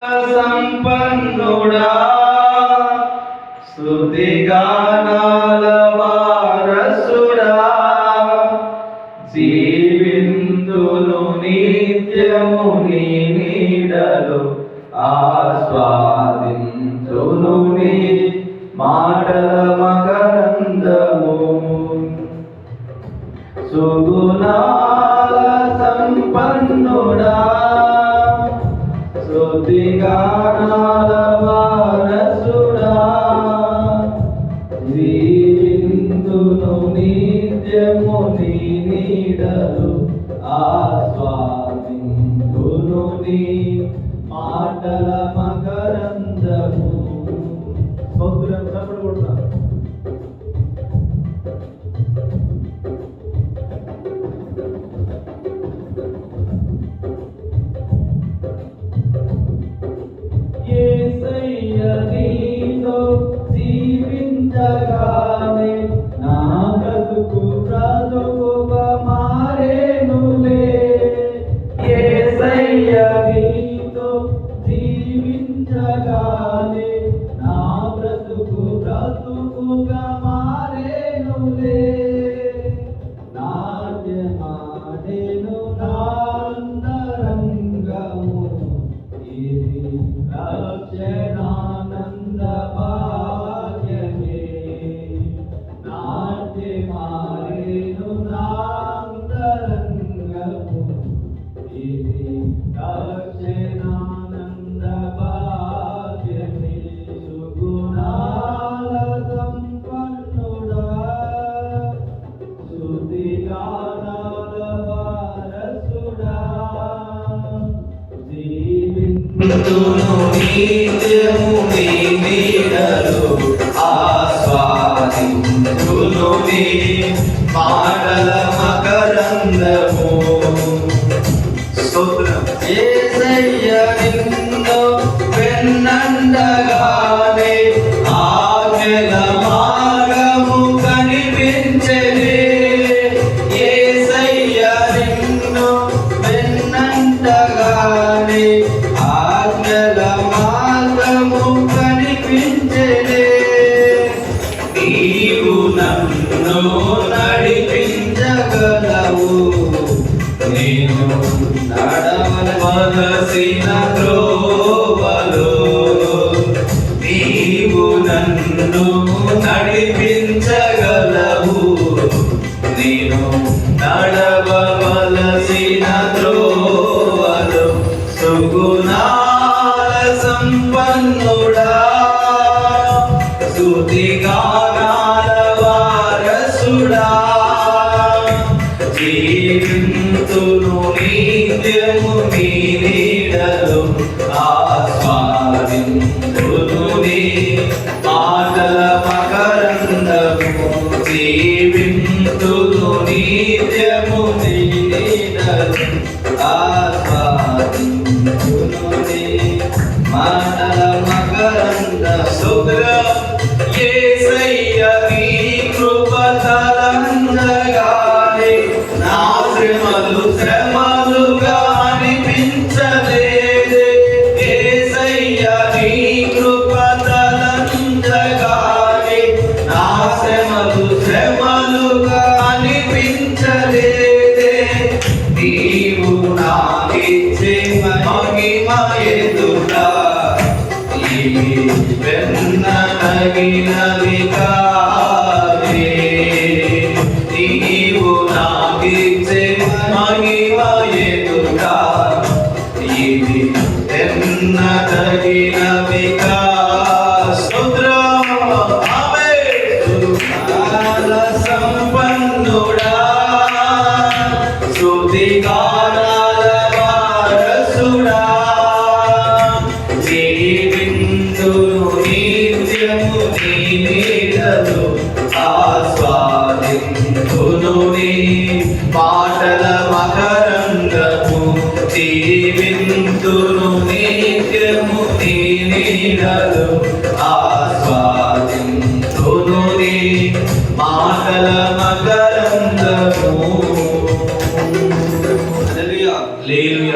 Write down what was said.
సంపన్నుడా స్తుతి గానాల వారసుడా జీవింతును నిత్యము నీ నీడలో ఆస్వాదింతును నీ మాటల మకరందము సుగుణాల సంపన్నుడా స్తుతి గానాల వారసుడా జీవింతును నిత్యము నీ నీడలు ఆస్వాదింతును నీ మాటల మకరందము. స్తోత్రం చప్పట్లు కొడతాం. నీతో జీవించగానే నా బ్రతుకు బ్రతుకుగా మారేనులే. యేసయ్య నీతో జీవించగానే నా బ్రతుకు బ్రతుకుగా మారేనులే. నాట్యమాడెను నాంతరంగము ఇది రక్షణానంద భాగ్యమే. నాట్యమాడెను నాంతరంగము ఇది రక్షణానంద భాగ్యమే. సుగుణాల సంపన్నుడా స్తుతి గానాల వారసుడా జీవింతును నిత్యము నీ నీడలో ఆస్వాదింతును నీ మాటల మకరందము. స్తోత్రం. యేసయ్య నిన్ను వెన్నండగానే ఆజ్ఞల మార్గము కనిపించెనే. యేసయ్య నిన్ను వెన్నండగానే ఆజ్ఞల మార్గము కనిపించెనే. నీవు నన్ను నడిపించగలవు, నేను నడవలసిన త్రోవలో. నీవు నన్ను నడిపించగలవు, నేను నడవలసిన త్రోవలో. సుగుణాల సంపన్నుడా స్తుతి గానాల వారసుడా జీవింతును నిత్యము నీ నీడలో ఆస్వాదింతును నీ మాటల మకరందము. జీవింతును నిత్యము నీ నీడలో ఆస్వాదింతును నీ మాటల మకరందము. సుగ్రం. యేసయ్య నీ కృప తలంచగానే నా శ్రమలు శ్రమలుగా అనిపించలేదే. యేసయ్య నీ కృప తలంచగానే నా శ్రమలు శ్రమలుగా అనిపించలేదే. నీవు నాకిచ్చే మహిమ ఎదుట వెన్నగినవి కాదే. నీవు నాకిచ్చే మహిమ ఎదుట ఇది వెన్నగినవి సంపన్నుడా స్తుతి గానాల వారసుడా జీవింతును నిత్యము నీ నీడలో ఆస్వాదింతును నీ మాటల మకరందము. జీవింతును నిత్యము నీ నీడలో ఆస్వాదింతును నీ మాటల